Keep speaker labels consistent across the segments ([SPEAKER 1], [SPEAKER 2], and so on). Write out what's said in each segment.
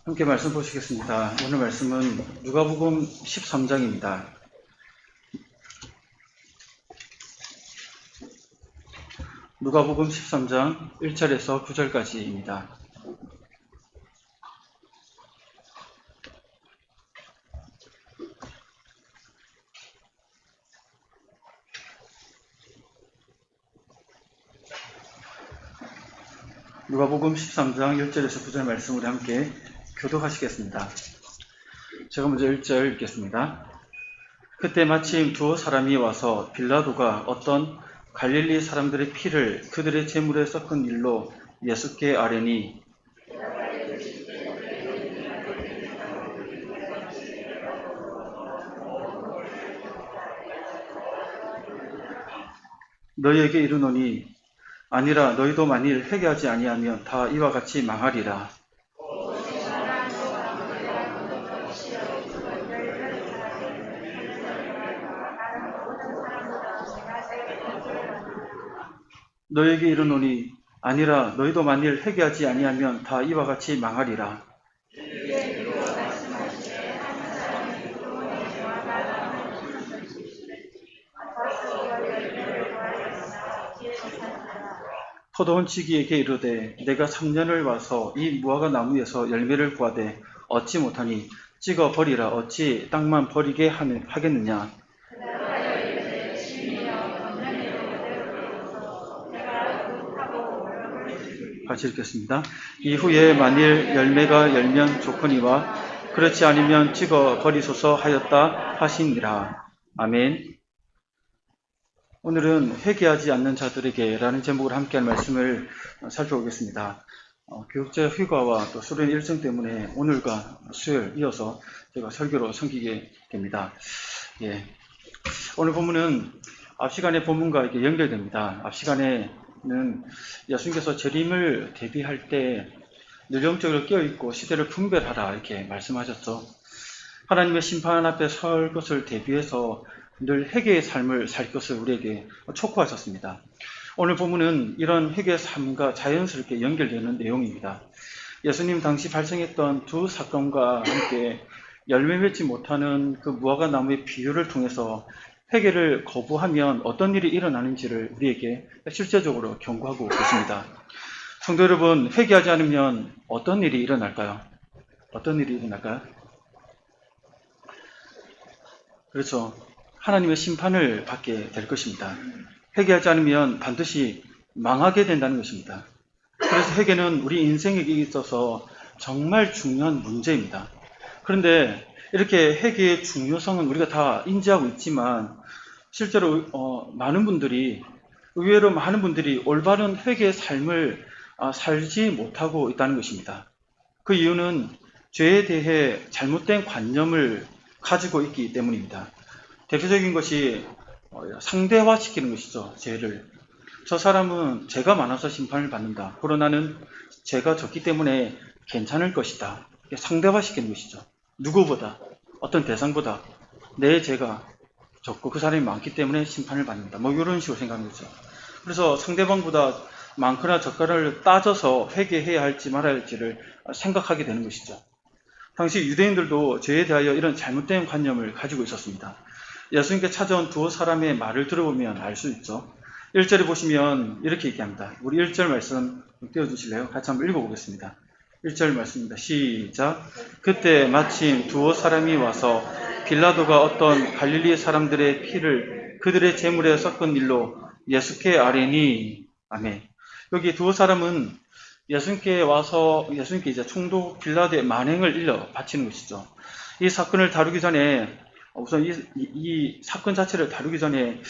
[SPEAKER 1] 함께 말씀 보시겠습니다. 오늘 말씀은 누가복음 13장입니다. 누가복음 13장 1절에서 9절까지입니다. 누가복음 13장 1절에서 9절 말씀으로 함께 교독하시겠습니다. 제가 먼저 1절 읽겠습니다. 그때 마침 두 사람이 와서 빌라도가 어떤 갈릴리 사람들의 피를 그들의 제물에 섞은 일로 예수께 아뢰니 너희에게 이르노니 아니라 너희도 만일 회개하지 아니하면 다 이와 같이 망하리라. 너희에게 이르노니 아니라 너희도 만일 회개하지 아니하면 다 이와 같이 망하리라. 포도원 지기에게 이르되 내가 3년을 와서 이 무화과 나무에서 열매를 구하되 얻지 못하니 찍어 버리라. 어찌 땅만 버리게 하겠느냐. 같이 읽겠습니다. 이후에 만일 열매가 열면 좋거니와 그렇지 않으면 찍어 버리소서 하였다 하시니라. 아멘. 오늘은 회개하지 않는 자들에게 라는 제목으로 함께할 말씀을 살펴보겠습니다. 교육자 휴가와 또 수련 일정 때문에 오늘과 수요일 이어서 제가 설교로 섬기게 됩니다. 오늘 본문은 앞 시간의 본문과 이렇게 연결됩니다. 앞 시간에는 예수님께서 재림을 대비할 때 늘 영적으로 깨어있고 시대를 분별하라 이렇게 말씀하셨죠. 하나님의 심판 앞에 설 것을 대비해서 늘 회개의 삶을 살 것을 우리에게 촉구하셨습니다. 오늘 본문은 이런 회개의 삶과 자연스럽게 연결되는 내용입니다. 예수님 당시 발생했던 두 사건과 함께 열매 맺지 못하는 그 무화과 나무의 비유를 통해서 회개를 거부하면 어떤 일이 일어나는지를 우리에게 실제적으로 경고하고 계십니다. 성도 여러분, 회개하지 않으면 어떤 일이 일어날까요? 어떤 일이 일어날까요? 그렇죠. 하나님의 심판을 받게 될 것입니다. 회개하지 않으면 반드시 망하게 된다는 것입니다. 그래서 회개는 우리 인생에 있어서 정말 중요한 문제입니다. 그런데 이렇게 회개의 중요성은 우리가 다 인지하고 있지만 실제로 의외로 많은 분들이 올바른 회개의 삶을 살지 못하고 있다는 것입니다. 그 이유는 죄에 대해 잘못된 관념을 가지고 있기 때문입니다. 대표적인 것이 상대화시키는 것이죠. 죄를. 저 사람은 죄가 많아서 심판을 받는다. 그러나 나는 죄가 적기 때문에 괜찮을 것이다. 상대화시키는 것이죠. 누구보다, 어떤 대상보다 내 죄가 적고 그 사람이 많기 때문에 심판을 받는다. 이런 식으로 생각하는 거죠. 그래서 상대방보다 많거나 적거나를 따져서 회개해야 할지 말아야 할지를 생각하게 되는 것이죠. 당시 유대인들도 죄에 대하여 이런 잘못된 관념을 가지고 있었습니다. 예수님께 찾아온 두 사람의 말을 들어보면 알 수 있죠. 1절에 보시면 이렇게 얘기합니다. 우리 1절 말씀 띄워주실래요? 같이 한번 읽어보겠습니다. 1절 말씀입니다. 시작. 그때 마침 두 사람이 와서 빌라도가 어떤 갈릴리 사람들의 피를 그들의 제물에 섞은 일로 예수께 아뢰니. 아멘. 여기 두 사람은 예수님께 와서 예수님께 이제 총독 빌라도의 만행을 일러 바치는 것이죠. 이 사건을 다루기 전에 우선 이 사건 자체를 다루기 전에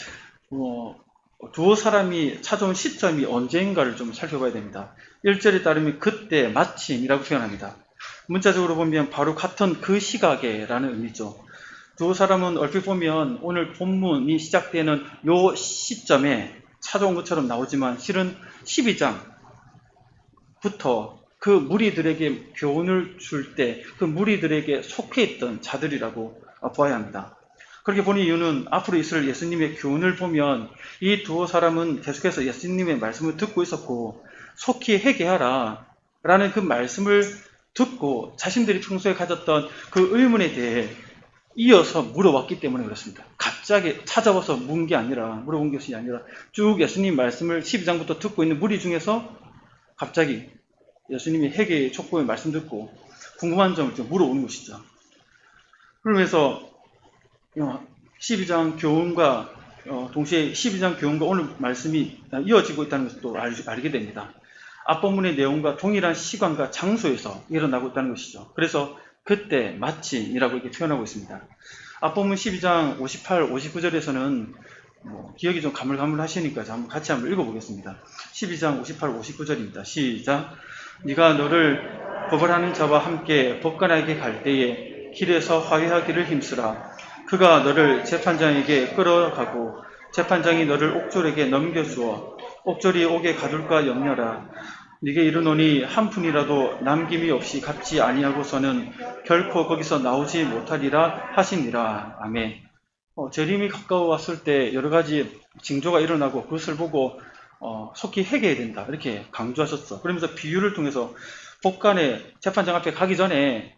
[SPEAKER 1] 두 사람이 찾아온 시점이 언제인가를 좀 살펴봐야 됩니다. 1절에 따르면 그때 마침이라고 표현합니다. 문자적으로 보면 바로 같은 그 시각에라는 의미죠. 두 사람은 얼핏 보면 오늘 본문이 시작되는 요 시점에 찾아온 것처럼 나오지만 실은 12장부터 그 무리들에게 교훈을 줄 때 그 무리들에게 속해 있던 자들이라고 보아야 합니다. 그렇게 보는 이유는 앞으로 있을 예수님의 교훈을 보면 이 두 사람은 계속해서 예수님의 말씀을 듣고 있었고 속히 회개하라 라는 그 말씀을 듣고 자신들이 평소에 가졌던 그 의문에 대해 이어서 물어왔기 때문에 그렇습니다. 갑자기 찾아와서 물어본 것이 아니라 쭉 예수님 말씀을 12장부터 듣고 있는 무리 중에서 갑자기 예수님이 회개의 촉구의 말씀 듣고 궁금한 점을 좀 물어오는 것이죠. 그러면서 12장 교훈과 동시에 12장 교훈과 오늘 말씀이 이어지고 있다는 것을 또 알게 됩니다. 앞본문의 내용과 동일한 시간과 장소에서 일어나고 있다는 것이죠. 그래서 그때 마침이라고 이렇게 표현하고 있습니다. 앞본문 12장 58, 59절에서는 기억이 좀 가물가물하시니까 같이 한번 읽어보겠습니다. 12장 58, 59절입니다. 시작. 네가 너를 거벌하는 자와 함께 법관에게 갈 때에 길에서 화해하기를 힘쓰라. 그가 너를 재판장에게 끌어가고 재판장이 너를 옥졸에게 넘겨주어 옥졸이 옥에 가둘까 염려라. 네게 이르노니 한 푼이라도 남김이 없이 갚지 아니하고서는 결코 거기서 나오지 못하리라 하시니라. 아멘. 재림이 가까워왔을 때 여러 가지 징조가 일어나고 그것을 보고 속히 회개해야 된다 이렇게 강조하셨어. 그러면서 비유를 통해서 법관의 재판장 앞에 가기 전에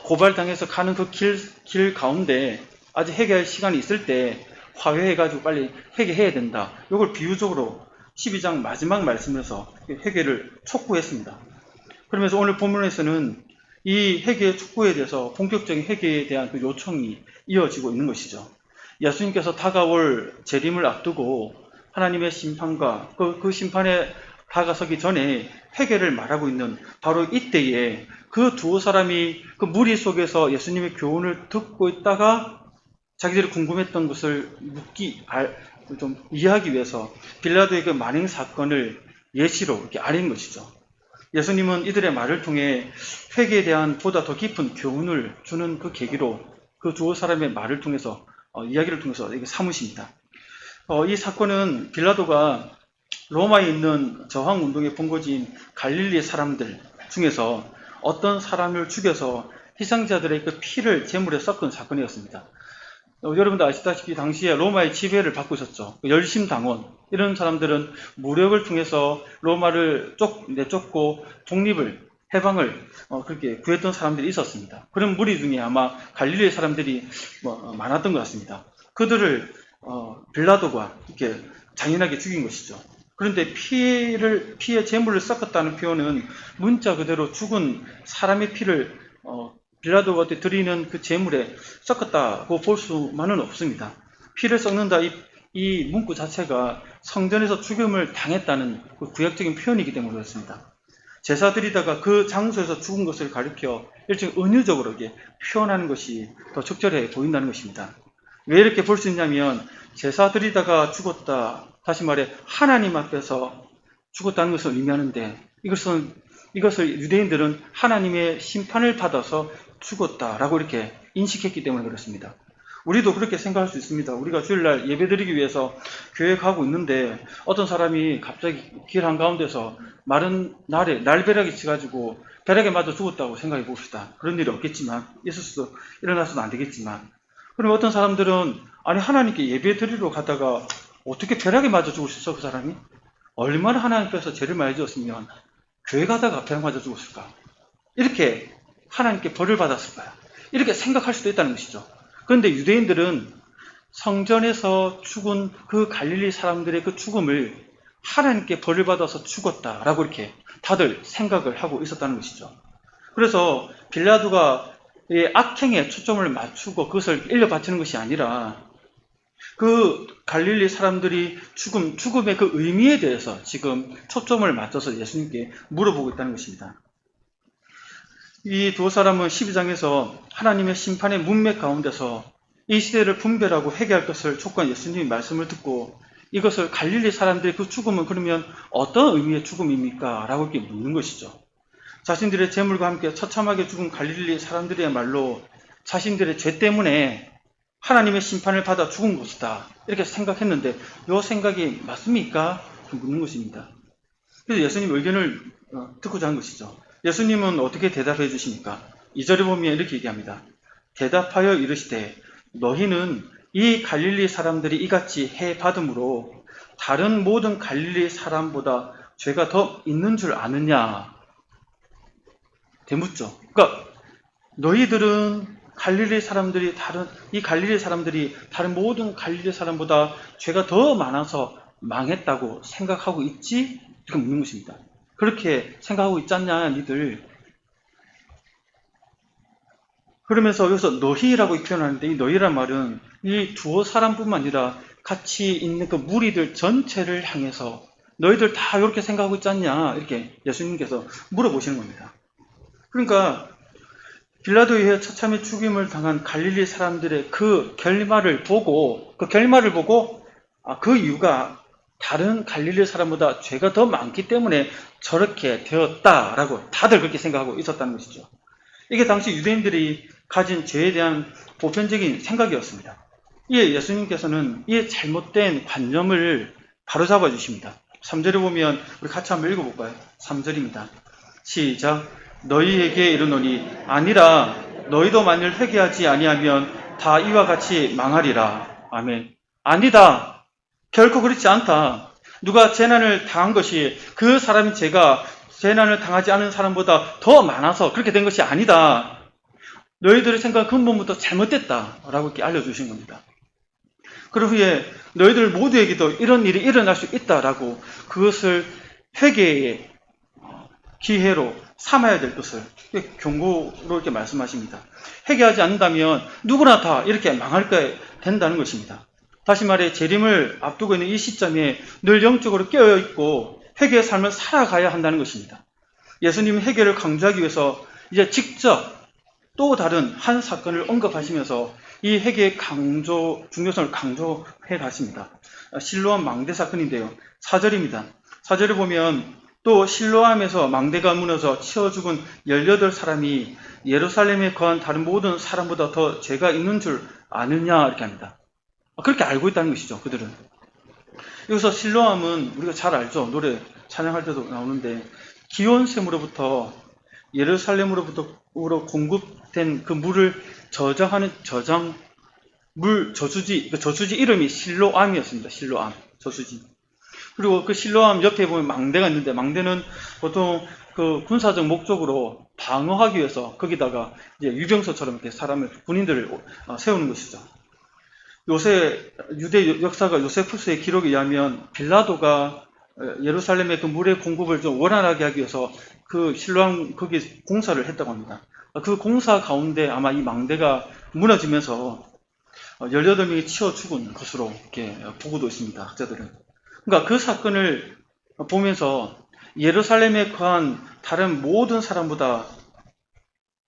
[SPEAKER 1] 고발당해서 가는 그 길 가운데 아직 회개할 시간이 있을 때 화해해가지고 빨리 회개해야 된다. 이걸 비유적으로 12장 마지막 말씀에서 회개를 촉구했습니다. 그러면서 오늘 본문에서는 이 회개의 촉구에 대해서 본격적인 회개에 대한 그 요청이 이어지고 있는 것이죠. 예수님께서 다가올 재림을 앞두고 하나님의 심판과 그 심판에 다가서기 전에 회개를 말하고 있는 바로 이때에 그 두 사람이 그 무리 속에서 예수님의 교훈을 듣고 있다가 자기들이 궁금했던 것을 좀 이해하기 위해서 빌라도의 그 만행 사건을 예시로 이렇게 아린 것이죠. 예수님은 이들의 말을 통해 회개에 대한 보다 더 깊은 교훈을 주는 그 계기로 그 두 사람의 말을 통해서 이야기를 통해서 이게 삼으십니다. 이 사건은 빌라도가 로마에 있는 저항운동의 본거지인 갈릴리 사람들 중에서 어떤 사람을 죽여서 희생자들의 그 피를 제물에 섞은 사건이었습니다. 여러분도 아시다시피 당시에 로마의 지배를 받고 있었죠. 열심당원 이런 사람들은 무력을 통해서 로마를 내쫓고 독립을 해방을 그렇게 구했던 사람들이 있었습니다. 그런 무리 중에 아마 갈릴리 사람들이 많았던 것 같습니다. 그들을 빌라도가 이렇게 잔인하게 죽인 것이죠. 그런데 피의 제물을 섞었다는 표현은 문자 그대로 죽은 사람의 피를 빌라도가 드리는 그 제물에 섞었다고 볼 수만은 없습니다. 피를 섞는다 이 문구 자체가 성전에서 죽음을 당했다는 그 구약적인 표현이기 때문에 그렇습니다. 제사 드리다가 그 장소에서 죽은 것을 가리켜 일종의 은유적으로 이렇게 표현하는 것이 더 적절해 보인다는 것입니다. 왜 이렇게 볼 수 있냐면 제사 드리다가 죽었다, 다시 말해 하나님 앞에서 죽었다는 것을 의미하는데 이것을 유대인들은 하나님의 심판을 받아서 죽었다라고 이렇게 인식했기 때문에 그렇습니다. 우리도 그렇게 생각할 수 있습니다. 우리가 주일날 예배 드리기 위해서 교회 가고 있는데 어떤 사람이 갑자기 길 한가운데서 마른 날벼락이 치가지고 벼락에 맞아 죽었다고 생각해 봅시다. 그런 일이 없겠지만 일어나서도 안 되겠지만 그럼 어떤 사람들은 아니 하나님께 예배 드리러 가다가 어떻게 벼락에 맞아 죽을 수 있어 그 사람이? 얼마나 하나님께서 죄를 많이 지었으면 교회 가다가 벼락 맞아 죽었을까? 이렇게 하나님께 벌을 받았을까요? 이렇게 생각할 수도 있다는 것이죠. 그런데 유대인들은 성전에서 죽은 그 갈릴리 사람들의 그 죽음을 하나님께 벌을 받아서 죽었다라고 이렇게 다들 생각을 하고 있었다는 것이죠. 그래서 빌라도가 악행에 초점을 맞추고 그것을 일러바치는 것이 아니라 그 갈릴리 사람들이 죽음의 그 의미에 대해서 지금 초점을 맞춰서 예수님께 물어보고 있다는 것입니다. 이 두 사람은 12장에서 하나님의 심판의 문맥 가운데서 이 시대를 분별하고 회개할 것을 촉구한 예수님의 말씀을 듣고 이것을 갈릴리 사람들의 그 죽음은 그러면 어떤 의미의 죽음입니까? 라고 이렇게 묻는 것이죠. 자신들의 재물과 함께 처참하게 죽은 갈릴리 사람들이야말로 자신들의 죄 때문에 하나님의 심판을 받아 죽은 것이다. 이렇게 생각했는데 이 생각이 맞습니까? 묻는 것입니다. 그래서 예수님 의견을 듣고자 한 것이죠. 예수님은 어떻게 대답해 주십니까? 2절에 보면 이렇게 얘기합니다. 대답하여 이르시되 너희는 이 갈릴리 사람들이 이같이 해 받음으로 다른 모든 갈릴리 사람보다 죄가 더 있는 줄 아느냐? 되묻죠. 그러니까 너희들은 갈릴리 사람들이 이 갈릴리 사람들이 다른 모든 갈릴리 사람보다 죄가 더 많아서 망했다고 생각하고 있지? 이렇게 묻는 것입니다. 그렇게 생각하고 있지 않냐, 니들? 그러면서 여기서 너희라고 표현하는데, 이 너희란 말은 이 두어 사람뿐만 아니라 같이 있는 그 무리들 전체를 향해서 너희들 다 이렇게 생각하고 있지 않냐? 이렇게 예수님께서 물어보시는 겁니다. 그러니까 빌라도에 의해 처참히 죽임을 당한 갈릴리 사람들의 그 결말을 보고 그 이유가 다른 갈릴리 사람보다 죄가 더 많기 때문에 저렇게 되었다라고 다들 그렇게 생각하고 있었다는 것이죠. 이게 당시 유대인들이 가진 죄에 대한 보편적인 생각이었습니다. 이에 예수님께서는 이 잘못된 관념을 바로잡아 주십니다. 3절에 보면 우리 같이 한번 읽어볼까요? 3절입니다. 시작. 너희에게 이르노니 아니라 너희도 만일 회개하지 아니하면 다 이와 같이 망하리라. 아멘. 아니다. 결코 그렇지 않다. 누가 재난을 당한 것이 그 사람의 죄가 재난을 당하지 않은 사람보다 더 많아서 그렇게 된 것이 아니다. 너희들의 생각은 근본부터 잘못됐다라고 이렇게 알려주신 겁니다. 그 후에 너희들 모두에게도 이런 일이 일어날 수 있다라고 그것을 회개의 기회로 삼아야 될 것을 경고로 이렇게 말씀하십니다. 회개하지 않는다면 누구나 다 이렇게 망할까 된다는 것입니다. 다시 말해 재림을 앞두고 있는 이 시점에 늘 영적으로 깨어있고 회개의 삶을 살아가야 한다는 것입니다. 예수님은 회개를 강조하기 위해서 이제 직접 또 다른 한 사건을 언급하시면서 이 회개의 중요성을 강조해 가십니다. 실로암 망대 사건인데요. 4절입니다. 4절에 보면 또 실로암에서 망대가 무너져 치어 죽은 18사람이 예루살렘에 거한 다른 모든 사람보다 더 죄가 있는 줄 아느냐 이렇게 합니다. 그렇게 알고 있다는 것이죠. 그들은. 여기서 실로암은 우리가 잘 알죠. 노래 찬양할 때도 나오는데 기온샘으로부터 예루살렘으로 공급된 그 물을 저장하는 저수지 이름이 실로암이었습니다. 실로암 저수지. 그리고 그 실로암 옆에 보면 망대가 있는데 망대는 보통 그 군사적 목적으로 방어하기 위해서 거기다가 이제 유병소처럼 이렇게 군인들을 세우는 것이죠. 요새 유대 역사가 요세푸스의 기록에 의하면 빌라도가 예루살렘의 그 물의 공급을 좀 원활하게 하기 위해서 그 실로암 거기 공사를 했다고 합니다. 그 공사 가운데 아마 이 망대가 무너지면서 18명이 치어 죽은 것으로 이렇게 보고도 있습니다. 학자들은. 그러니까 그 사건을 보면서 예루살렘에 거한 다른 모든 사람보다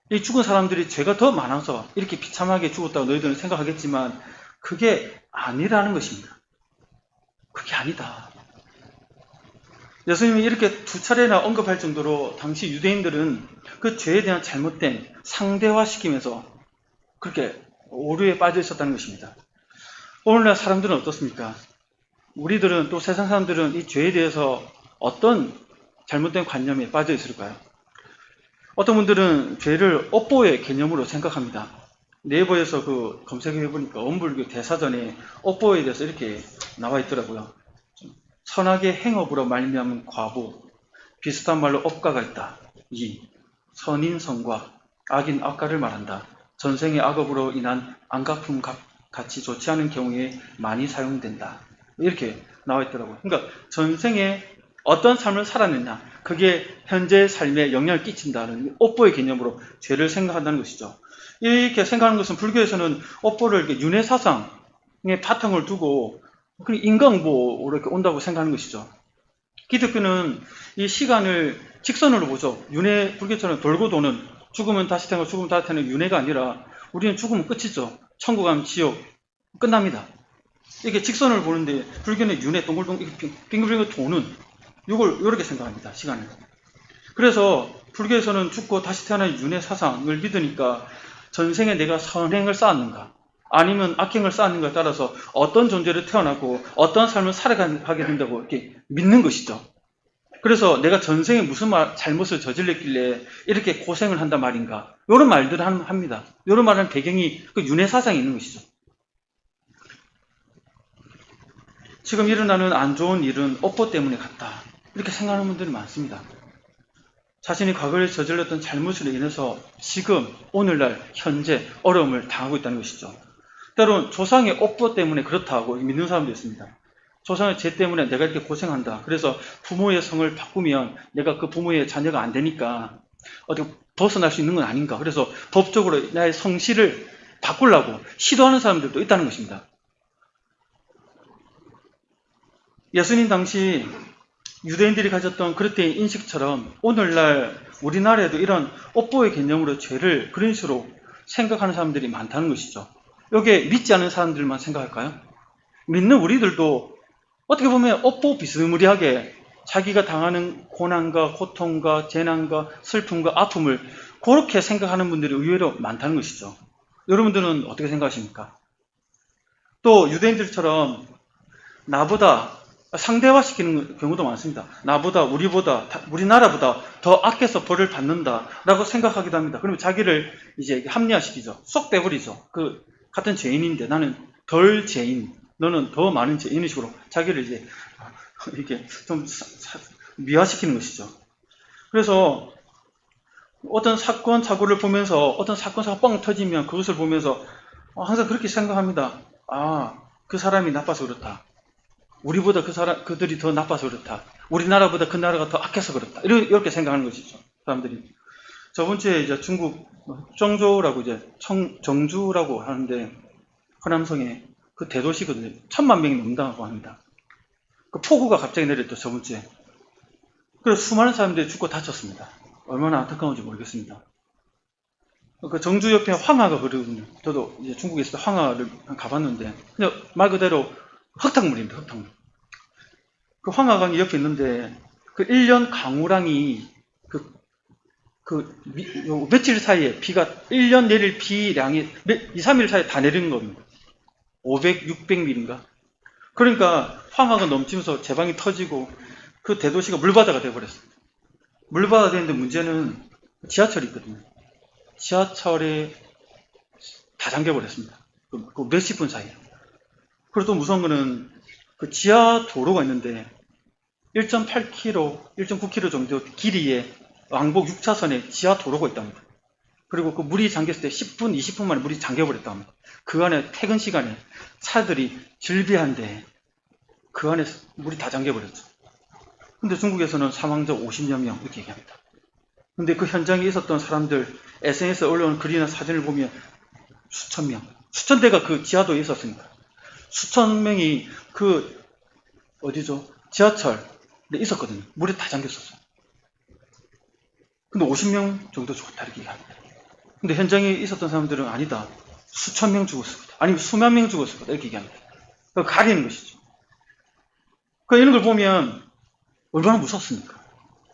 [SPEAKER 1] 이 죽은 사람들이 죄가 더 많아서 이렇게 비참하게 죽었다고 너희들은 생각하겠지만 그게 아니라는 것입니다. 그게 아니다. 예수님이 이렇게 두 차례나 언급할 정도로 당시 유대인들은 그 죄에 대한 잘못된 상대화시키면서 그렇게 오류에 빠져 있었다는 것입니다. 오늘날 사람들은 어떻습니까? 우리들은 또 세상 사람들은 이 죄에 대해서 어떤 잘못된 관념에 빠져 있을까요? 어떤 분들은 죄를 업보의 개념으로 생각합니다. 네이버에서 그 검색해 보니까 원불교 대사전에 업보에 대해서 이렇게 나와 있더라고요. 선악의 행업으로 말미암은 과보, 비슷한 말로 업가가 있다. 2. 선인 선과 악인 악가를 말한다. 전생의 악업으로 인한 안갚음 같이 좋지 않은 경우에 많이 사용된다. 이렇게 나와 있더라고요. 그러니까 전생에 어떤 삶을 살았느냐, 그게 현재의 삶에 영향을 끼친다는 업보의 개념으로 죄를 생각한다는 것이죠. 이렇게 생각하는 것은 불교에서는 업보를 이렇게 윤회사상의 바탕을 두고 인과응보로 이렇게 온다고 생각하는 것이죠. 기독교는 이 시간을 직선으로 보죠. 불교처럼 돌고 도는 죽으면 다시 태어나고 죽으면 다시 태어나는 윤회가 아니라 우리는 죽으면 끝이죠. 천국 가면 지옥 끝납니다. 이게 직선을 보는데 불교는 윤회 동글동글 빙글빙글 도는 이걸 이렇게 생각합니다. 시간을. 그래서 불교에서는 죽고 다시 태어나는 윤회 사상을 믿으니까 전생에 내가 선행을 쌓았는가 아니면 악행을 쌓았는가에 따라서 어떤 존재로 태어나고 어떤 삶을 살아가게 된다고 이렇게 믿는 것이죠. 그래서 내가 전생에 무슨 잘못을 저질렀길래 이렇게 고생을 한단 말인가 이런 말들을 합니다. 이런 말하는 배경이 그 윤회 사상이 있는 것이죠. 지금 일어나는 안 좋은 일은 업보 때문에 같다. 이렇게 생각하는 분들이 많습니다. 자신이 과거에 저질렀던 잘못으로 인해서 지금 오늘날 현재 어려움을 당하고 있다는 것이죠. 때론 조상의 업보 때문에 그렇다고 믿는 사람도 있습니다. 조상의 죄 때문에 내가 이렇게 고생한다. 그래서 부모의 성을 바꾸면 내가 그 부모의 자녀가 안 되니까 어떻게 벗어날 수 있는 건 아닌가. 그래서 법적으로 나의 성씨를 바꾸려고 시도하는 사람들도 있다는 것입니다. 예수님 당시 유대인들이 가졌던 그릇된 인식처럼 오늘날 우리나라에도 이런 업보의 개념으로 죄를 그런 식으로 생각하는 사람들이 많다는 것이죠. 여기에 믿지 않는 사람들만 생각할까요? 믿는 우리들도 어떻게 보면 업보 비스무리하게 자기가 당하는 고난과 고통과 재난과 슬픔과 아픔을 그렇게 생각하는 분들이 의외로 많다는 것이죠. 여러분들은 어떻게 생각하십니까? 또 유대인들처럼 나보다 상대화시키는 경우도 많습니다. 나보다, 우리나라보다 더 악해서 벌을 받는다라고 생각하기도 합니다. 그러면 자기를 이제 합리화시키죠. 쏙 빼버리죠. 그 같은 죄인인데 나는 덜 죄인, 너는 더 많은 죄인, 이런 식으로 자기를 이제 이렇게 좀 미화시키는 것이죠. 그래서 어떤 사건, 사고를 보면서 어떤 사건, 사고가 뻥 터지면 그것을 보면서 항상 그렇게 생각합니다. 아, 그 사람이 나빠서 그렇다. 우리보다 그들이 더 나빠서 그렇다. 우리나라보다 그 나라가 더 악해서 그렇다. 이렇게 생각하는 것이죠. 사람들이. 저번 주에 이제 중국 정조라고 이제 정주라고 하는데 허남성에 그 대도시거든요. 1000만 명이 넘는다고 합니다. 그 폭우가 갑자기 내렸죠. 저번 주에. 그래서 수많은 사람들이 죽고 다쳤습니다. 얼마나 안타까운지 모르겠습니다. 그 정주 옆에 황하가 흐르거든요. 저도 이제 중국에 있을 때 황하를 가봤는데 그냥 말 그대로 흙탕물입니다. 흙탕물. 그 황하강이 옆에 있는데 그 1년 강우량이 며칠 사이에 비가 1년 내릴 비량이 2, 3일 사이에 다 내리는 겁니다. 500, 600mm인가. 그러니까 황하가 넘치면서 제방이 터지고 그 대도시가 물바다가 되어버렸어요. 물바다가 되는데 문제는 지하철이 있거든요. 지하철에 다 잠겨버렸습니다. 그 몇십 분 사이에. 그리고 또 무서운 거는 그 지하 도로가 있는데 1.8km, 1.9km 정도 길이에 왕복 6차선에 지하 도로가 있답니다. 그리고 그 물이 잠겼을 때 10분, 20분 만에 물이 잠겨버렸답니다. 그 안에 퇴근 시간에 차들이 질비한데 그 안에 물이 다 잠겨버렸죠. 근데 중국에서는 사망자 50여 명 이렇게 얘기합니다. 근데 그 현장에 있었던 사람들 SNS에 올라온 글이나 사진을 보면 수천 명, 수천 대가 그 지하도에 있었으니까 수천 명이 그 어디죠? 지하철에 있었거든요. 물에 다 잠겼었어요. 근데 50명 정도 죽었다 이렇게 얘기합니다. 근데 현장에 있었던 사람들은 아니다. 수천 명 죽었을 거다. 아니면 수만 명 죽었을 거다 이렇게 얘기합니다. 가리는 것이죠. 이런 걸 보면 얼마나 무섭습니까?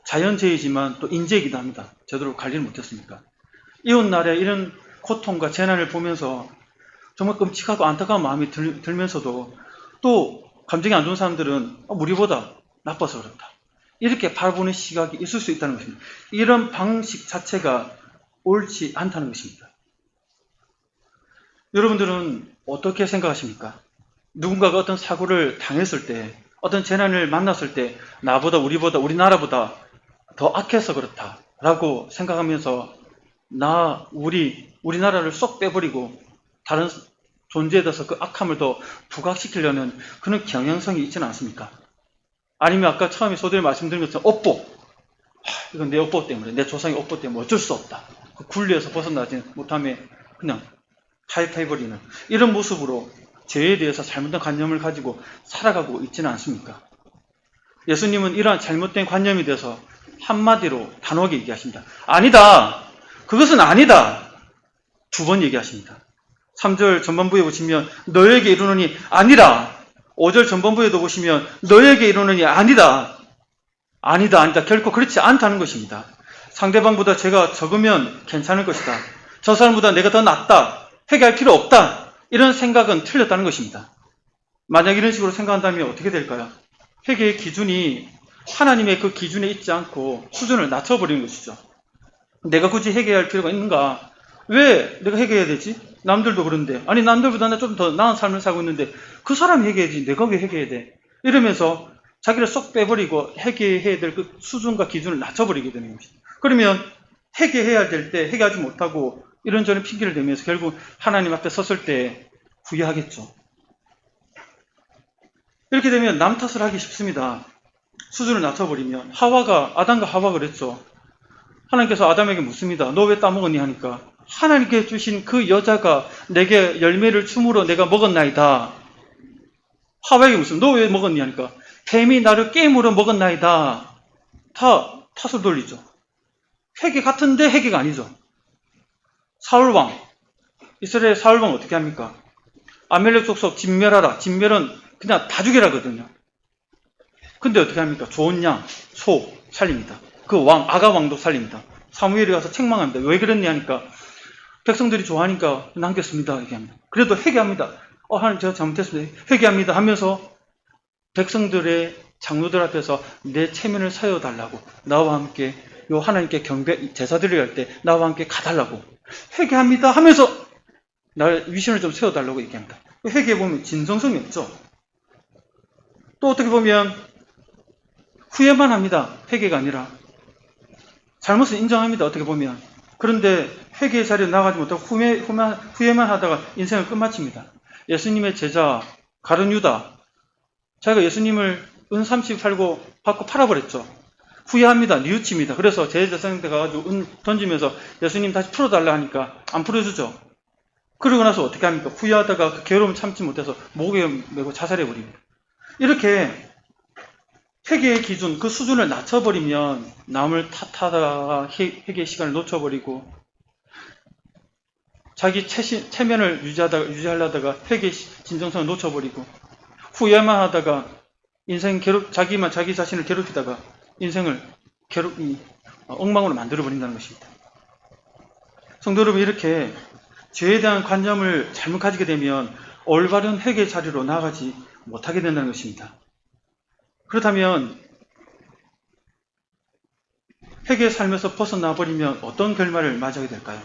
[SPEAKER 1] 자연재해이지만 또 인재이기도 합니다. 제대로 관리를 못했으니까. 이웃나라의 이런 고통과 재난을 보면서 정말 끔찍하고 안타까운 마음이 들면서도 또 감정이 안 좋은 사람들은 우리보다 나빠서 그렇다. 이렇게 바라보는 시각이 있을 수 있다는 것입니다. 이런 방식 자체가 옳지 않다는 것입니다. 여러분들은 어떻게 생각하십니까? 누군가가 어떤 사고를 당했을 때, 어떤 재난을 만났을 때 나보다, 우리나라보다 더 악해서 그렇다라고 생각하면서 우리나라를 쏙 빼버리고 다른 존재에 대해서 그 악함을 더 부각시키려는 그런 경향성이 있지는 않습니까? 아니면 아까 처음에 소대를 말씀드린 것처럼 업보. 이건 내 업보 때문에, 내 조상의 업보 때문에 어쩔 수 없다. 그 굴레에서 벗어나지 못하며 그냥 타협해버리는 이런 모습으로 죄에 대해서 잘못된 관념을 가지고 살아가고 있지는 않습니까? 예수님은 이러한 잘못된 관념에 대해서 한마디로 단호하게 얘기하십니다. 아니다. 그것은 아니다. 2번 얘기하십니다. 3절 전반부에 보시면 너에게 이르노니 아니라 5절 전반부에도 보시면 너에게 이르노니 아니다. 아니다. 결코 그렇지 않다는 것입니다. 상대방보다 죄가 적으면 괜찮을 것이다. 저 사람보다 내가 더 낫다. 회개할 필요 없다. 이런 생각은 틀렸다는 것입니다. 만약 이런 식으로 생각한다면 어떻게 될까요? 회개의 기준이 하나님의 그 기준에 있지 않고 수준을 낮춰버리는 것이죠. 내가 굳이 회개할 필요가 있는가? 왜 내가 회개해야 되지? 남들도 그런데. 아니 남들보다 나 좀 더 나은 삶을 살고 있는데 그 사람이 회개해야지 내가 왜 회개해야 돼? 이러면서 자기를 쏙 빼버리고 회개해야 될 그 수준과 기준을 낮춰버리게 되는 것입니다. 그러면 회개해야 될 때 회개하지 못하고 이런저런 핑계를 대면서 결국 하나님 앞에 섰을 때 후회하겠죠. 이렇게 되면 남 탓을 하기 쉽습니다. 수준을 낮춰버리면 아담과 하와가 그랬죠. 하나님께서 아담에게 묻습니다. 너 왜 따먹었니 하니까 하나님께 주신 그 여자가 내게 열매를 줌으로 내가 먹었나이다. 하와에게 묻습니다. 너 왜 먹었니 하니까 뱀이 나를 깨물어 먹었나이다. 다 탓을 돌리죠. 회개 같은데 회개가 아니죠. 사울왕, 이스라엘 사울왕 어떻게 합니까? 아멜렉 족속 진멸하라. 진멸은 그냥 다 죽이라거든요. 근데 어떻게 합니까? 좋은 양, 소 살립니다. 그 왕, 아가 왕도 살립니다. 사무엘이 가서 책망합니다. 왜 그랬냐 하니까 백성들이 좋아하니까 남겼습니다. 얘기합니다. 그래도 회개합니다. 하나님 제가 잘못했습니다. 회개합니다 하면서 백성들의 장로들 앞에서 내 체면을 세워달라고 나와 함께 요 하나님께 경배 제사드리려 할 때 나와 함께 가달라고 회개합니다 하면서 날 위신을 좀 세워달라고 얘기합니다. 회개해보면 진정성이 없죠. 또 어떻게 보면 후회만 합니다. 회개가 아니라 잘못을 인정합니다. 어떻게 보면. 그런데 회개의 자리에 나가지 못하고 후회만 하다가 인생을 끝마칩니다. 예수님의 제자 가룟 유다, 자기가 예수님을 은 30 팔고 받고 팔아버렸죠. 후회합니다. 뉘우칩니다. 그래서 제자들한테 가가지고 은 던지면서 예수님 다시 풀어달라 하니까 안 풀어주죠. 그러고 나서 어떻게 합니까? 후회하다가 그 괴로움 참지 못해서 목에 메고 자살해버립니다. 이렇게 회개의 기준, 그 수준을 낮춰버리면 남을 탓하다가 회개의 시간을 놓쳐버리고 자기 체면을 유지하려다가 회개의 진정성을 놓쳐버리고 후회만 하다가 인생 자기 자신을 괴롭히다가 인생을 엉망으로 만들어버린다는 것입니다. 성도 여러분, 이렇게 죄에 대한 관념을 잘못 가지게 되면 올바른 회개의 자리로 나아가지 못하게 된다는 것입니다. 그렇다면 회개의 삶에서 벗어나 버리면 어떤 결말을 맞이하게 될까요?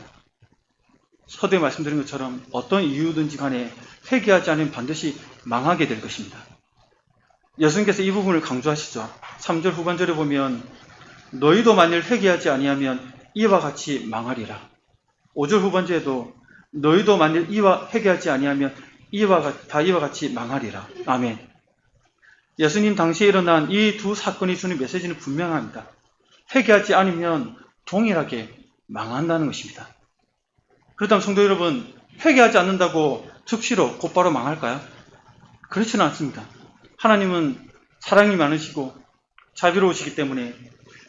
[SPEAKER 1] 서두에 말씀드린 것처럼 어떤 이유든지 간에 회개하지 않으면 반드시 망하게 될 것입니다. 예수님께서 이 부분을 강조하시죠. 3절 후반절에 보면 너희도 만일 회개하지 아니하면 이와 같이 망하리라. 5절 후반절에도 너희도 만일 회개하지 아니하면 이와 같이 망하리라. 아멘. 예수님 당시에 일어난 이 두 사건이 주는 메시지는 분명합니다. 회개하지 않으면 동일하게 망한다는 것입니다. 그렇다면 성도 여러분, 회개하지 않는다고 즉시로 곧바로 망할까요? 그렇지는 않습니다. 하나님은 사랑이 많으시고 자비로우시기 때문에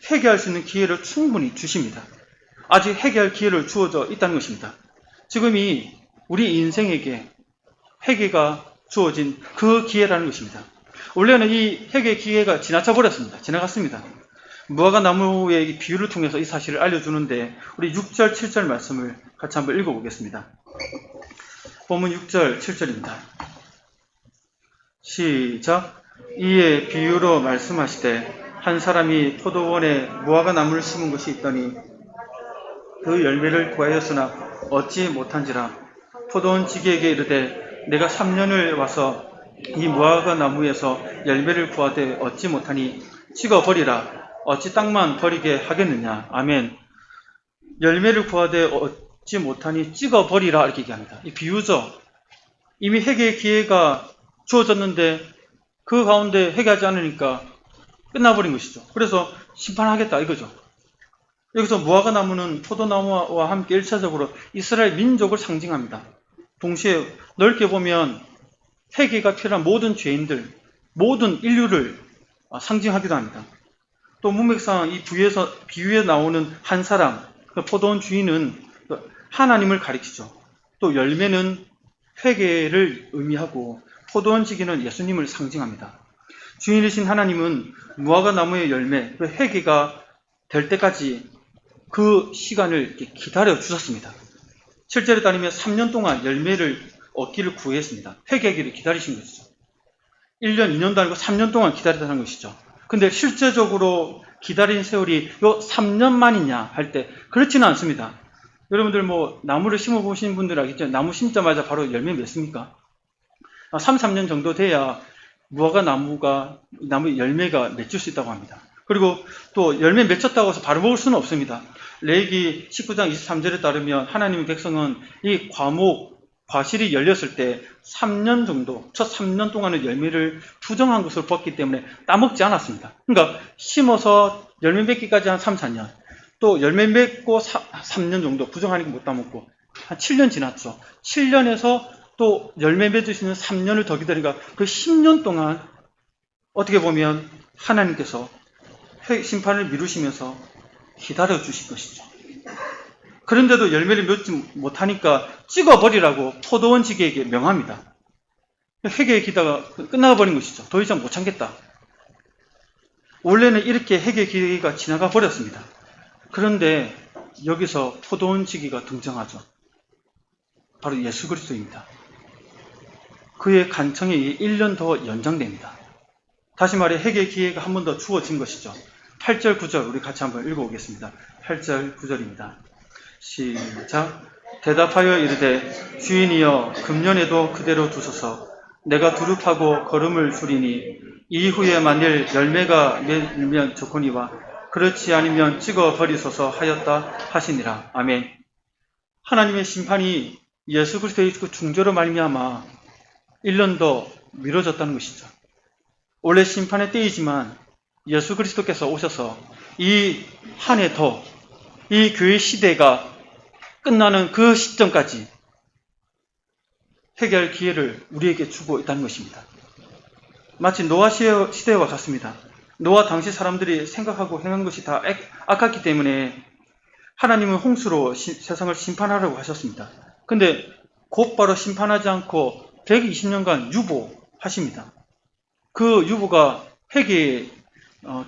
[SPEAKER 1] 회개할 수 있는 기회를 충분히 주십니다. 아직 회개할 기회를 주어져 있다는 것입니다. 지금이 우리 인생에게 회개가 주어진 그 기회라는 것입니다. 원래는 이 회개의 기회가 지나갔습니다. 무화과 나무의 비유를 통해서 이 사실을 알려주는데 우리 6절, 7절 말씀을 같이 한번 읽어보겠습니다. 본문 6절, 7절입니다. 시작. 이에 비유로 말씀하시되 한 사람이 포도원에 무화과 나무를 심은 것이 있더니 그 열매를 구하였으나 얻지 못한지라. 포도원 지기에게 이르되 내가 3년을 와서 이 무화과 나무에서 열매를 구하되 얻지 못하니 찍어버리라. 어찌 땅만 버리게 하겠느냐. 아멘. 열매를 구하되 얻지 못하니 찍어버리라 이렇게 얘기합니다. 이 비유죠. 이미 회개의 기회가 주어졌는데 그 가운데 회개하지 않으니까 끝나버린 것이죠. 그래서 심판하겠다 이거죠. 여기서 무화과 나무는 포도나무와 함께 1차적으로 이스라엘 민족을 상징합니다. 동시에 넓게 보면 회개가 필요한 모든 죄인들, 모든 인류를 상징하기도 합니다. 또 문맥상 이 비유에 나오는 한 사람, 포도원 주인은 하나님을 가리키죠. 또 열매는 회개를 의미하고 포도원 지기는 예수님을 상징합니다. 주인이신 하나님은 무화과 나무의 열매, 회개가 될 때까지 그 시간을 기다려 주셨습니다. 7절에 따르면 3년 동안 열매를 얻기를 구했습니다. 회개하기를 기다리신 것이죠. 1년, 2년도 아니고 3년 동안 기다렸다는 것이죠. 근데 실제적으로 기다린 세월이 요 3년만이냐 할 때 그렇지는 않습니다. 여러분들 나무를 심어보신 분들 알겠죠? 나무 심자마자 바로 열매 맺습니까? 3, 4년 정도 돼야 무화과 나무 열매가 맺을 수 있다고 합니다. 그리고 또 열매 맺혔다고 해서 바로 먹을 수는 없습니다. 레위기 19장 23절에 따르면 하나님의 백성은 이 과실이 열렸을 때 3년 정도, 첫 3년 동안의 열매를 부정한 것을 봤기 때문에 따먹지 않았습니다. 그러니까 심어서 열매 맺기까지 한 3, 4년, 또 열매 맺고 3년 정도 부정하니까 못 따먹고 한 7년 지났죠. 7년에서 또 열매 맺을 수 있는 3년을 더 기다리니까 그 10년 동안 어떻게 보면 하나님께서 심판을 미루시면서 기다려 주실 것이죠. 그런데도 열매를 맺지 못하니까 찍어버리라고 포도원 지게에게 명합니다. 회개의 기다가 끝나버린 것이죠. 더 이상 못 참겠다. 원래는 이렇게 회개의 기회가 지나가 버렸습니다. 그런데 여기서 포도원 지기가 등장하죠. 바로 예수 그리스도입니다. 그의 간청이 1년 더 연장됩니다. 다시 말해 회개의 기회가 한 번 더 주어진 것이죠. 8절 9절 우리 같이 한번 읽어보겠습니다. 8절 9절입니다. 시작. 대답하여 이르되 주인이여 금년에도 그대로 두소서. 내가 두릅하고 걸음을 줄이니 이후에 만일 열매가 맺으면 좋거니와 그렇지 않으면 찍어 버리소서 하였다 하시니라. 아멘. 하나님의 심판이 예수 그리스도의 그 중재로 말미암아 1년 더 미뤄졌다는 것이죠. 원래 심판의 때이지만 예수 그리스도께서 오셔서 이 한 해 더 이 교회 시대가 끝나는 그 시점까지 회개할 기회를 우리에게 주고 있다는 것입니다. 마치 노아 시대와 같습니다. 노아 당시 사람들이 생각하고 행한 것이 다 악했기 때문에 하나님은 홍수로 세상을 심판하라고 하셨습니다. 근데 곧바로 심판하지 않고 120년간 유보하십니다. 그 유보가 회개의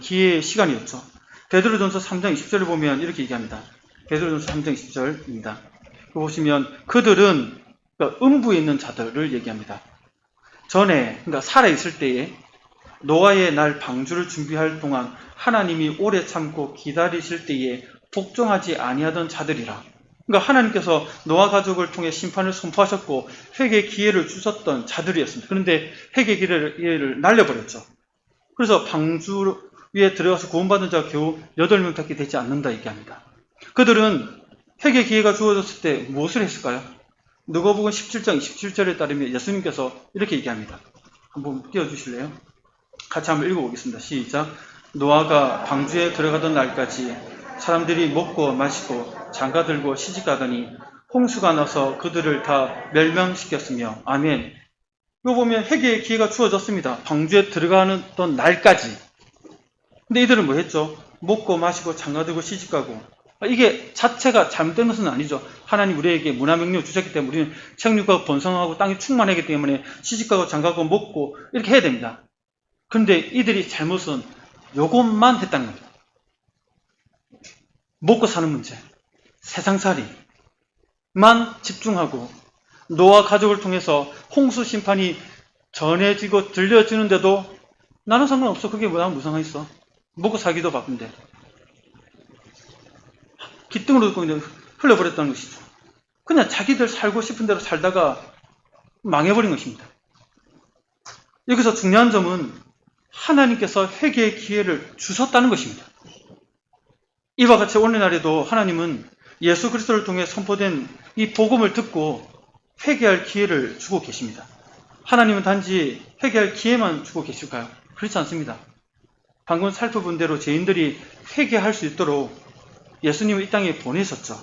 [SPEAKER 1] 기회의 시간이었죠. 베드로전서 3장 20절을 보면 이렇게 얘기합니다. 베드로전서 3장 20절입니다. 보시면 그들은 음부에 있는 자들을 얘기합니다. 전에 그러니까 살아있을 때에 노아의 날 방주를 준비할 동안 하나님이 오래 참고 기다리실 때에 복종하지 아니하던 자들이라. 그러니까 하나님께서 노아 가족을 통해 심판을 선포하셨고 회개의 기회를 주셨던 자들이었습니다. 그런데 회개의 기회를 날려버렸죠. 그래서 방주 위에 들어가서 구원받은 자가 겨우 8명밖에 되지 않는다 얘기합니다. 그들은 회개의 기회가 주어졌을 때 무엇을 했을까요? 누가복음 17장 27절에 따르면 예수님께서 이렇게 얘기합니다. 한번 띄워주실래요? 같이 한번 읽어보겠습니다. 시작. 노아가 방주에 들어가던 날까지 사람들이 먹고 마시고 장가들고 시집가더니 홍수가 나서 그들을 다 멸망시켰으며. 아멘. 이거 보면 회개의 기회가 주어졌습니다. 방주에 들어가던 날까지. 근데 이들은 뭐 했죠? 먹고 마시고 장가들고 시집가고. 이게 자체가 잘못된 것은 아니죠. 하나님 우리에게 문화명령을 주셨기 때문에 우리는 생육하고 번성하고 땅이 충만하기 때문에 시집가고 장가고 먹고 이렇게 해야 됩니다. 그런데 이들이 잘못은 요것만 했다는 겁니다. 먹고 사는 문제, 세상살이만 집중하고 노아 가족을 통해서 홍수 심판이 전해지고 들려지는데도 나는 상관없어. 그게 뭐야 무슨 상관있어. 먹고 살기도 바쁜데. 기등으로 듣고 그냥 흘려버렸다는 것이죠. 그냥 자기들 살고 싶은 대로 살다가 망해버린 것입니다. 여기서 중요한 점은 하나님께서 회개의 기회를 주셨다는 것입니다. 이와 같이 오늘날에도 하나님은 예수 그리스도를 통해 선포된 이 복음을 듣고 회개할 기회를 주고 계십니다. 하나님은 단지 회개할 기회만 주고 계실까요? 그렇지 않습니다. 방금 살펴본 대로 죄인들이 회개할 수 있도록 예수님을 이 땅에 보내셨죠.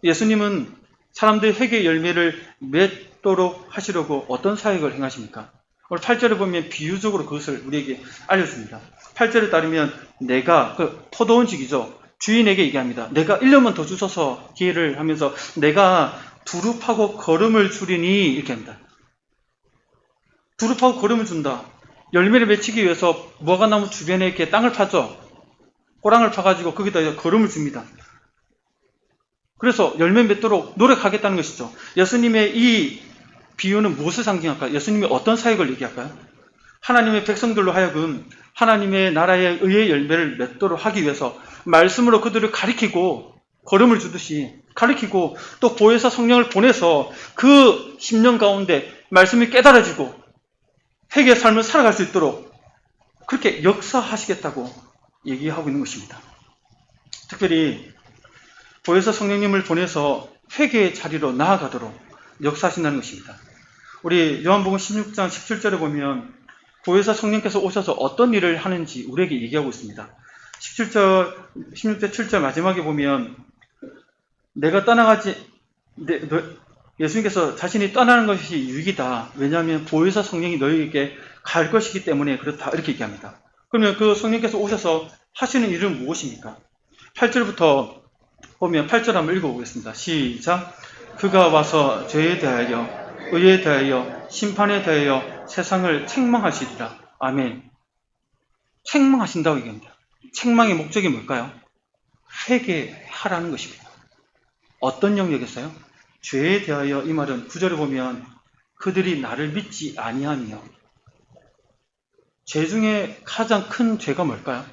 [SPEAKER 1] 예수님은 사람들의 회개의 열매를 맺도록 하시려고 어떤 사역을 행하십니까? 오늘 8절에 보면 비유적으로 그것을 우리에게 알려줍니다. 8절에 따르면 내가, 포도원직이죠. 주인에게 얘기합니다. 내가 1년만 더 주셔서 기회를 하면서 내가 두릅하고 거름을 주리니 이렇게 합니다. 두릅하고 거름을 준다. 열매를 맺히기 위해서 무화과나무 주변에 이렇게 땅을 파죠. 호랑을 파가지고 거기다 거름을 줍니다. 그래서 열매 맺도록 노력하겠다는 것이죠. 예수님의 이 비유는 무엇을 상징할까요? 예수님이 어떤 사역을 얘기할까요? 하나님의 백성들로 하여금 하나님의 나라의 의의 열매를 맺도록 하기 위해서 말씀으로 그들을 가리키고 거름을 주듯이 가리키고 또 보혜사 성령을 보내서 그 10년 가운데 말씀이 깨달아지고 회개의 삶을 살아갈 수 있도록 그렇게 역사하시겠다고 얘기하고 있는 것입니다. 특별히 보혜사 성령님을 보내서 회개의 자리로 나아가도록 역사하신다는 것입니다. 우리 요한복음 16장 17절에 보면 보혜사 성령께서 오셔서 어떤 일을 하는지 우리에게 얘기하고 있습니다. 16절 7절 마지막에 보면 예수님께서 자신이 떠나는 것이 유익이다. 왜냐하면 보혜사 성령이 너희에게 갈 것이기 때문에 그렇다. 이렇게 얘기합니다. 그러면 그 성령께서 오셔서 하시는 일은 무엇입니까? 8절부터 보면 8절 한번 읽어보겠습니다. 시작. 그가 와서 죄에 대하여, 의에 대하여, 심판에 대하여 세상을 책망하시리라. 아멘. 책망하신다고 얘기합니다. 책망의 목적이 뭘까요? 회개하라는 것입니다. 어떤 영역에서요? 죄에 대하여, 이 말은 9절에 보면 그들이 나를 믿지 아니하며, 죄 중에 가장 큰 죄가 뭘까요?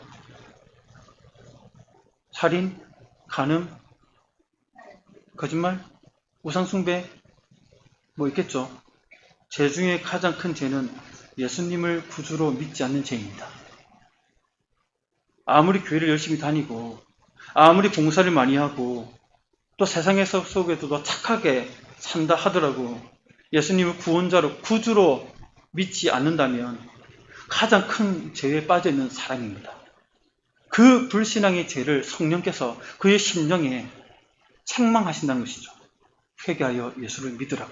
[SPEAKER 1] 살인, 간음, 거짓말, 우상숭배, 뭐 있겠죠. 죄 중에 가장 큰 죄는 예수님을 구주로 믿지 않는 죄입니다. 아무리 교회를 열심히 다니고 아무리 봉사를 많이 하고 또 세상의 속에도 착하게 산다 하더라도 예수님을 구원자로 구주로 믿지 않는다면 가장 큰 죄에 빠져있는 사람입니다. 그 불신앙의 죄를 성령께서 그의 심령에 책망하신다는 것이죠. 회개하여 예수를 믿으라고.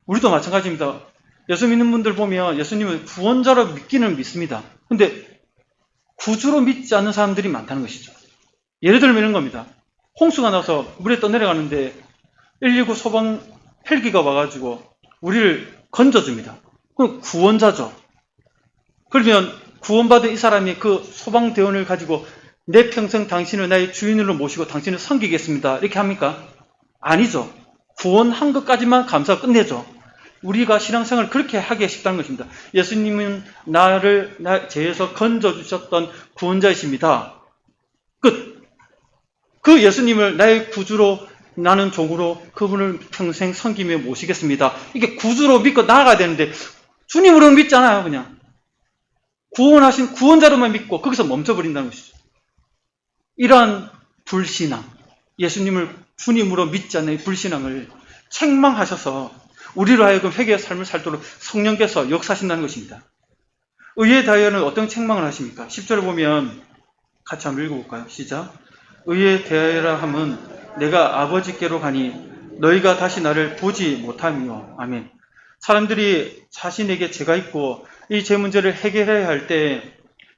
[SPEAKER 1] 우리도 마찬가지입니다. 예수 믿는 분들 보면 예수님을 구원자로 믿기는 믿습니다. 근데 구주로 믿지 않는 사람들이 많다는 것이죠. 예를 들면 이런 겁니다. 홍수가 나서 물에 떠내려가는데 119 소방 헬기가 와가지고 우리를 건져줍니다. 그럼 구원자죠. 그러면 구원받은 이 사람이 그 소방대원을 가지고 내 평생 당신을 나의 주인으로 모시고 당신을 섬기겠습니다. 이렇게 합니까? 아니죠. 구원한 것까지만 감사하고 끝내죠. 우리가 신앙생활을 그렇게 하기 쉽다는 것입니다. 예수님은 나를 죄에서 건져주셨던 구원자이십니다. 끝. 그 예수님을 나의 구주로, 나는 종으로 그분을 평생 섬기며 모시겠습니다. 이게 구주로 믿고 나아가야 되는데 주님으로는 믿잖아요. 그냥 구원하신 구원자로만 믿고 거기서 멈춰버린다는 것이죠. 이러한 불신앙, 예수님을 주님으로 믿지 않는 불신앙을 책망하셔서 우리로 하여금 회개의 삶을 살도록 성령께서 역사하신다는 것입니다. 의에 대하여는 어떤 책망을 하십니까? 10절을 보면 같이 한번 읽어볼까요? 시작. 의에 대하여라 함은 내가 아버지께로 가니 너희가 다시 나를 보지 못하며. 아멘. 사람들이 자신에게 죄가 있고 이 죄 문제를 해결해야 할 때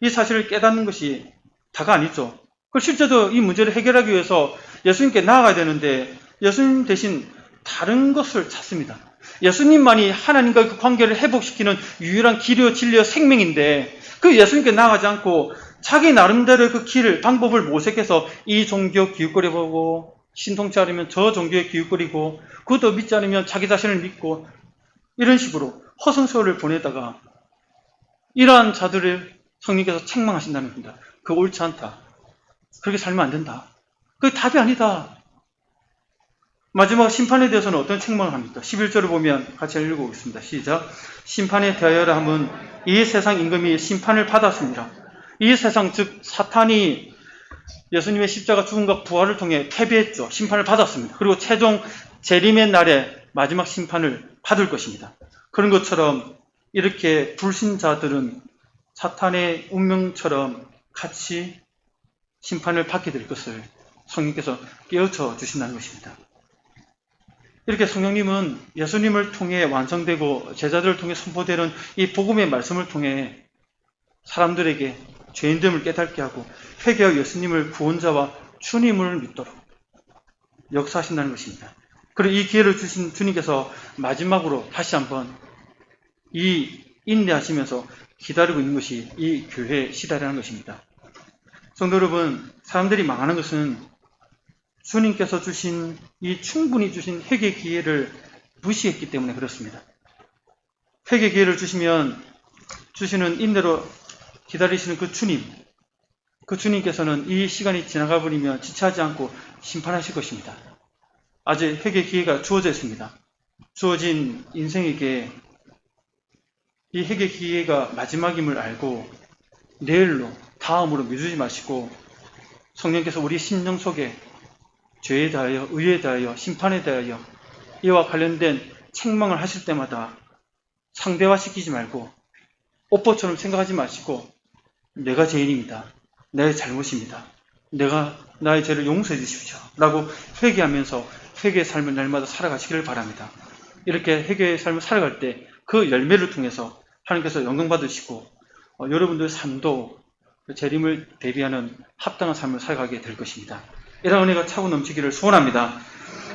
[SPEAKER 1] 이 사실을 깨닫는 것이 다가 아니죠. 그 실제로 이 문제를 해결하기 위해서 예수님께 나아가야 되는데 예수님 대신 다른 것을 찾습니다. 예수님만이 하나님과 그 관계를 회복시키는 유일한 길이요 진리요 생명인데 그 예수님께 나아가지 않고 자기 나름대로의 그 길을, 방법을 모색해서 이 종교 기웃거려 보고 신통치 않으면 저 종교에 기웃거리고 그것도 믿지 않으면 자기 자신을 믿고 이런 식으로 허송세월을 보내다가 이러한 자들을 성령께서 책망하신다는 겁니다. 그거 옳지 않다. 그렇게 살면 안 된다. 그게 답이 아니다. 마지막 심판에 대해서는 어떤 책망을 합니까? 11절을 보면 같이 읽어보겠습니다. 시작. 심판에 대하여라 함은 이 세상 임금이 심판을 받았습니다. 이 세상 즉 사탄이 예수님의 십자가 죽음과 부활을 통해 패배했죠. 심판을 받았습니다. 그리고 최종 재림의 날에 마지막 심판을 받을 것입니다. 그런 것처럼 이렇게 불신자들은 사탄의 운명처럼 같이 심판을 받게 될 것을 성령께서 깨우쳐 주신다는 것입니다. 이렇게 성령님은 예수님을 통해 완성되고 제자들을 통해 선포되는 이 복음의 말씀을 통해 사람들에게 죄인됨을 깨닫게 하고 회개하여 예수님을 구원자와 주님을 믿도록 역사하신다는 것입니다. 그리고 이 기회를 주신 주님께서 마지막으로 다시 한번 이 인내하시면서 기다리고 있는 것이 이 교회 시대라는 것입니다. 성도 여러분, 사람들이 망하는 것은 주님께서 주신 이 충분히 주신 회개 기회를 무시했기 때문에 그렇습니다. 회개 기회를 주시는 인내로 기다리시는 그 주님께서는 이 시간이 지나가 버리면 지체하지 않고 심판하실 것입니다. 아직 회개 기회가 주어져 있습니다. 주어진 인생에게 이 회개 기회가 마지막임을 알고 내일로 다음으로 미루지 마시고 성령께서 우리 심령 속에 죄에 대하여, 의에 대하여, 심판에 대하여 이와 관련된 책망을 하실 때마다 상대화시키지 말고 오빠처럼 생각하지 마시고 내가 죄인입니다. 내 잘못입니다. 내가 나의 죄를 용서해 주십시오. 라고 회개하면서 회개의 삶을 날마다 살아가시기를 바랍니다. 이렇게 회개의 삶을 살아갈 때 그 열매를 통해서 하나님께서 영광 받으시고 여러분들의 삶도 재림을 대비하는 합당한 삶을 살아가게 될 것입니다. 이런 은혜가 차고 넘치기를 소원합니다.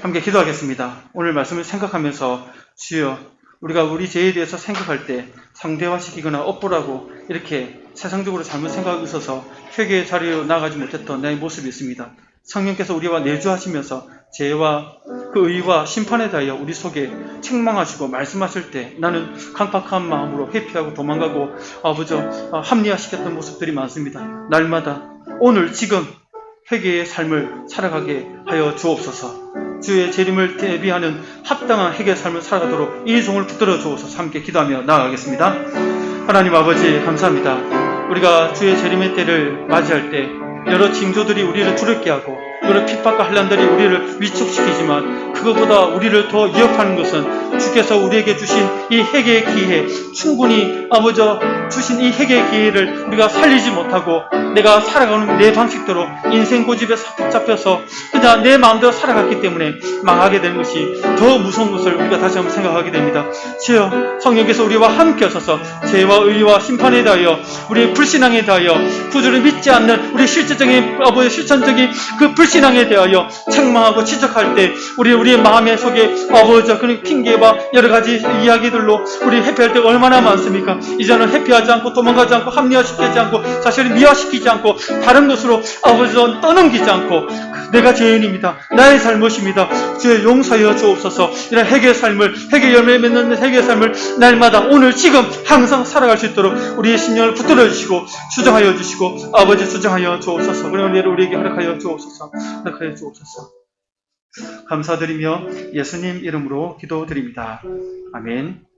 [SPEAKER 1] 함께 기도하겠습니다. 오늘 말씀을 생각하면서 주여 우리가 우리 죄에 대해서 생각할 때 상대화시키거나 업보라고 이렇게 세상적으로 잘못 생각하고 있어서 회개의 자리로 나아가지 못했던 나의 모습이 있습니다. 성령께서 우리와 내주하시면서 죄와 그 의와 심판에 대하여 우리 속에 책망하시고 말씀하실 때 나는 강팍한 마음으로 회피하고 도망가고 합리화시켰던 모습들이 많습니다. 날마다 오늘 지금 회개의 삶을 살아가게 하여 주옵소서. 주의 재림을 대비하는 합당한 회개의 삶을 살아가도록 이 종을 붙들어 주옵소서. 함께 기도하며 나아가겠습니다. 하나님 아버지 감사합니다. 우리가 주의 재림의 때를 맞이할 때 여러 징조들이 우리를 두렵게 하고 여러 핍박과 환난들이 우리를 위축시키지만 그것보다 우리를 더 위협하는 것은 주께서 우리에게 주신 이 회개의 기회, 충분히 아버지 주신 이 회개의 기회를 우리가 살리지 못하고 내가 살아가는 내 방식대로 인생 고집에 붙잡혀서 그냥 내 마음대로 살아갔기 때문에 망하게 되는 것이 더 무서운 것을 우리가 다시 한번 생각하게 됩니다. 주여 성령께서 우리와 함께 하셔서 죄와 의와 심판에 대하여 우리의 불신앙에 대하여 구주를 믿지 않는 우리 실질적인 실천적인 그 불신앙에 대하여 책망하고 지적할 때 우리의 마음의 속에 그런 핑계와 여러 가지 이야기들로 우리 회피할 때가 얼마나 많습니까? 이제는 회피하지 않고 도망가지 않고 합리화시키지 않고 자신을 미화시키지 않고 다른 것으로 떠넘기지 않고 내가 죄인입니다. 나의 잘못입니다. 주의 용서하여 주옵소서. 이런 회개의 삶을 회개 열매 맺는 회개의 삶을 날마다 오늘 지금 항상 살아갈 수 있도록 우리의 심령을 붙들어 주시고 수정하여 주시고 아버지 수정하여 주옵소서. 그런 은혜를 우리에게 허락하여 주옵소서. 허락하여 주옵소서. 감사드리며 예수님 이름으로 기도드립니다. 아멘.